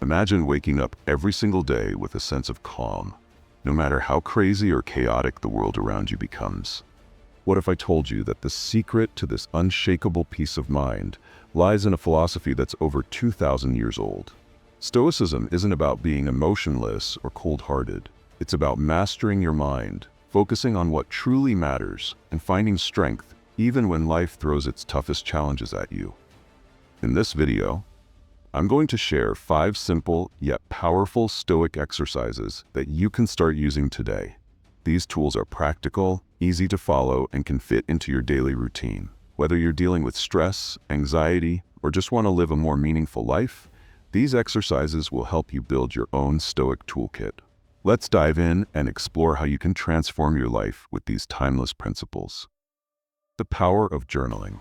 Imagine waking up every single day with a sense of calm, no matter how crazy or chaotic the world around you becomes. What if I told you that the secret to this unshakable peace of mind lies in a philosophy that's over 2,000 years old? Stoicism isn't about being emotionless or cold-hearted. It's about mastering your mind, focusing on what truly matters, and finding strength even when life throws its toughest challenges at you. In this video, I'm going to share 5 simple yet powerful Stoic exercises that you can start using today. These tools are practical, easy to follow, and can fit into your daily routine. Whether you're dealing with stress, anxiety, or just want to live a more meaningful life, these exercises will help you build your own Stoic toolkit. Let's dive in and explore how you can transform your life with these timeless principles. The power of journaling.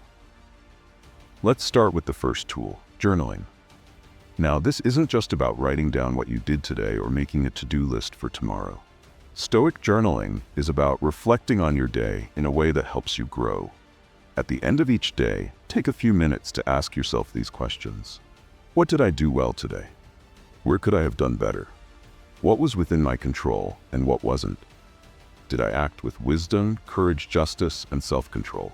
Let's start with the first tool, journaling. Now, this isn't just about writing down what you did today or making a to-do list for tomorrow. Stoic journaling is about reflecting on your day in a way that helps you grow. At the end of each day, take a few minutes to ask yourself these questions. What did I do well today? Where could I have done better? What was within my control and what wasn't? Did I act with wisdom, courage, justice, and self-control?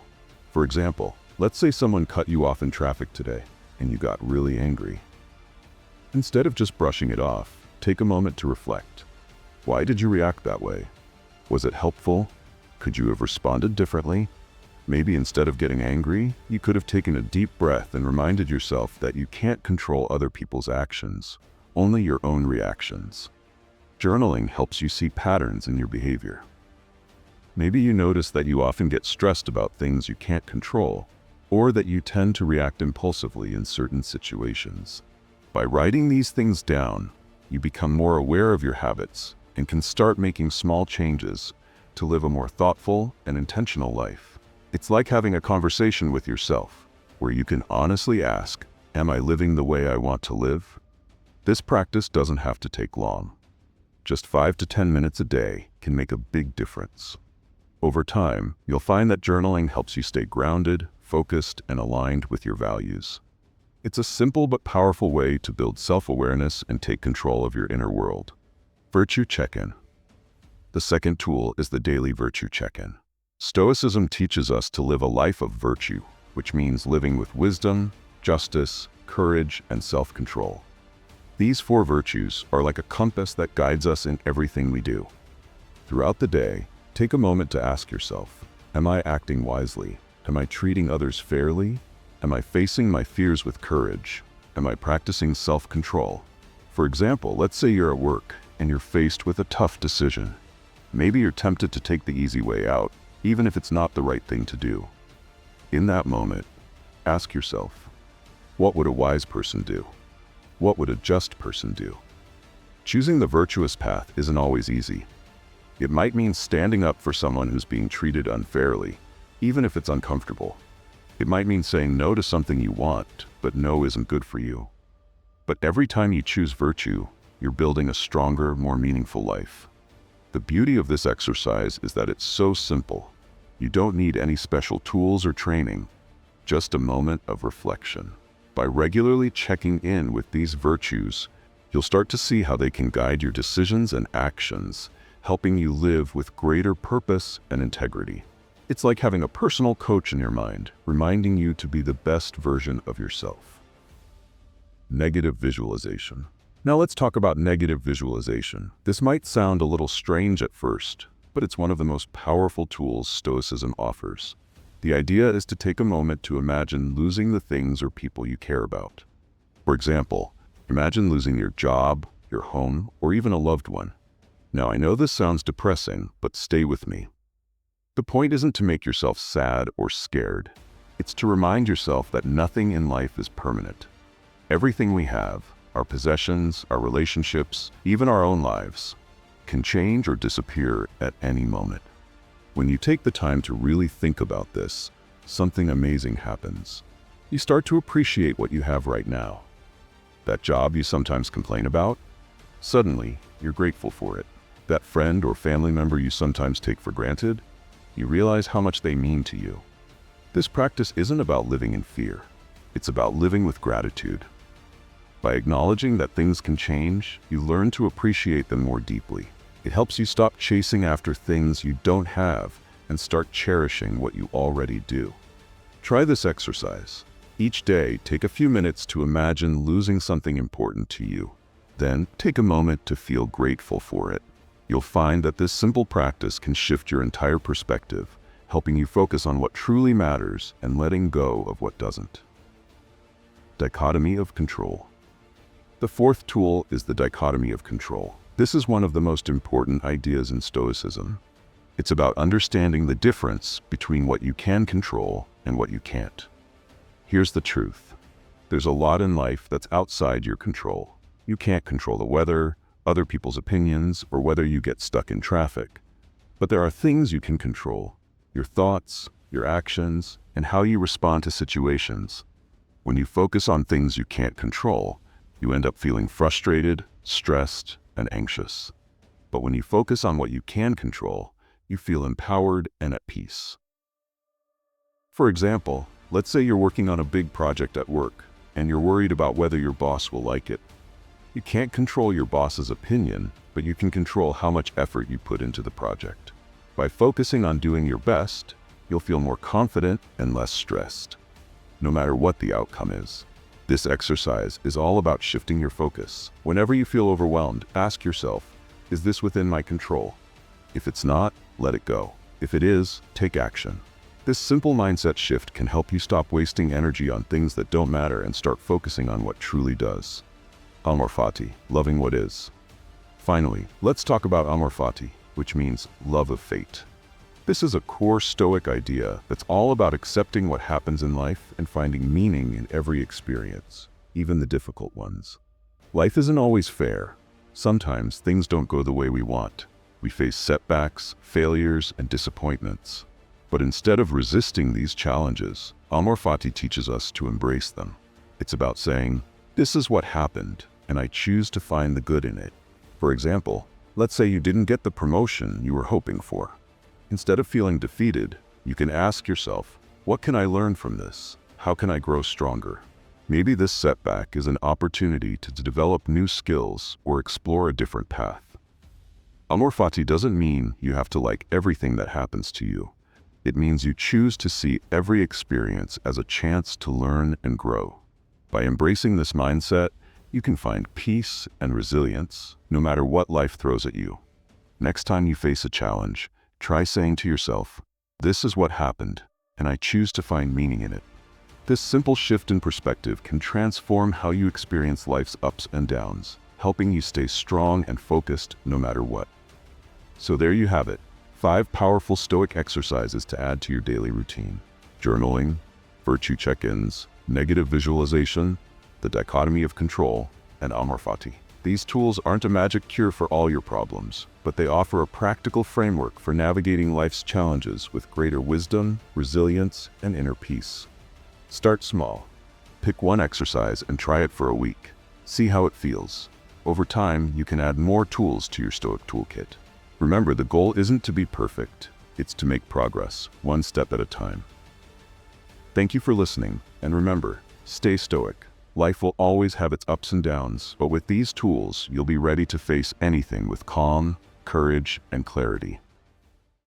For example, let's say someone cut you off in traffic today and you got really angry. Instead of just brushing it off, take a moment to reflect. Why did you react that way? Was it helpful? Could you have responded differently? Maybe instead of getting angry, you could have taken a deep breath and reminded yourself that you can't control other people's actions, only your own reactions. Journaling helps you see patterns in your behavior. Maybe you notice that you often get stressed about things you can't control, or that you tend to react impulsively in certain situations. By writing these things down, you become more aware of your habits and can start making small changes to live a more thoughtful and intentional life. It's like having a conversation with yourself, where you can honestly ask, am I living the way I want to live? This practice doesn't have to take long. Just 5 to 10 minutes a day can make a big difference. Over time, you'll find that journaling helps you stay grounded, focused, and aligned with your values. It's a simple but powerful way to build self-awareness and take control of your inner world. Virtue check-in. The second tool is the daily virtue check-in. Stoicism teaches us to live a life of virtue, which means living with wisdom, justice, courage, and self-control. These 4 virtues are like a compass that guides us in everything we do. Throughout the day, take a moment to ask yourself, am I acting wisely? Am I treating others fairly? Am I facing my fears with courage? Am I practicing self-control? For example, let's say you're at work and you're faced with a tough decision. Maybe you're tempted to take the easy way out, even if it's not the right thing to do. In that moment, ask yourself, what would a wise person do? What would a just person do? Choosing the virtuous path isn't always easy. It might mean standing up for someone who's being treated unfairly, even if it's uncomfortable. It might mean saying no to something you want, but no isn't good for you. But every time you choose virtue, you're building a stronger, more meaningful life. The beauty of this exercise is that it's so simple. You don't need any special tools or training, just a moment of reflection. By regularly checking in with these virtues, you'll start to see how they can guide your decisions and actions, helping you live with greater purpose and integrity. It's like having a personal coach in your mind, reminding you to be the best version of yourself. Negative visualization. Now let's talk about negative visualization. This might sound a little strange at first, but it's one of the most powerful tools Stoicism offers. The idea is to take a moment to imagine losing the things or people you care about. For example, imagine losing your job, your home, or even a loved one. Now I know this sounds depressing, but stay with me. The point isn't to make yourself sad or scared. It's to remind yourself that nothing in life is permanent. Everything we have, our possessions, our relationships, even our own lives, can change or disappear at any moment. When you take the time to really think about this, something amazing happens. You start to appreciate what you have right now. That job you sometimes complain about, suddenly you're grateful for it. That friend or family member you sometimes take for granted, you realize how much they mean to you. This practice isn't about living in fear. It's about living with gratitude. By acknowledging that things can change, you learn to appreciate them more deeply. It helps you stop chasing after things you don't have and start cherishing what you already do. Try this exercise. Each day, take a few minutes to imagine losing something important to you. Then, take a moment to feel grateful for it. You'll find that this simple practice can shift your entire perspective, helping you focus on what truly matters and letting go of what doesn't. Dichotomy of control. The fourth tool is the dichotomy of control. This is one of the most important ideas in Stoicism. It's about understanding the difference between what you can control and what you can't. Here's the truth. There's a lot in life that's outside your control. You can't control the weather, other people's opinions, or whether you get stuck in traffic. But there are things you can control: your thoughts, your actions, and how you respond to situations. When you focus on things you can't control, you end up feeling frustrated, stressed, and anxious. But when you focus on what you can control, you feel empowered and at peace. For example, let's say you're working on a big project at work, and you're worried about whether your boss will like it. You can't control your boss's opinion, but you can control how much effort you put into the project. By focusing on doing your best, you'll feel more confident and less stressed, no matter what the outcome is. This exercise is all about shifting your focus. Whenever you feel overwhelmed, ask yourself, is this within my control? If it's not, let it go. If it is, take action. This simple mindset shift can help you stop wasting energy on things that don't matter and start focusing on what truly does. Amor fati, loving what is. Finally, let's talk about amor fati, which means love of fate. This is a core Stoic idea that's all about accepting what happens in life and finding meaning in every experience, even the difficult ones. Life isn't always fair. Sometimes things don't go the way we want. We face setbacks, failures, and disappointments. But instead of resisting these challenges, amor fati teaches us to embrace them. It's about saying, this is what happened, and I choose to find the good in it. For example, let's say you didn't get the promotion you were hoping for. Instead of feeling defeated, you can ask yourself, what can I learn from this? How can I grow stronger? Maybe this setback is an opportunity to develop new skills or explore a different path. Amor fati doesn't mean you have to like everything that happens to you. It means you choose to see every experience as a chance to learn and grow. By embracing this mindset, you can find peace and resilience no matter what life throws at you. Next time you face a challenge, try saying to yourself, this is what happened, and I choose to find meaning in it. This simple shift in perspective can transform how you experience life's ups and downs, helping you stay strong and focused no matter what. So there you have it, 5 powerful Stoic exercises to add to your daily routine: journaling, virtue check-ins, negative visualization, the dichotomy of control, and amor fati. These tools aren't a magic cure for all your problems, but they offer a practical framework for navigating life's challenges with greater wisdom, resilience, and inner peace. Start small. Pick one exercise and try it for a week. See how it feels. Over time, you can add more tools to your Stoic Toolkit. Remember, the goal isn't to be perfect. It's to make progress, one step at a time. Thank you for listening, and remember, stay Stoic. Life will always have its ups and downs, but with these tools, you'll be ready to face anything with calm, courage, and clarity.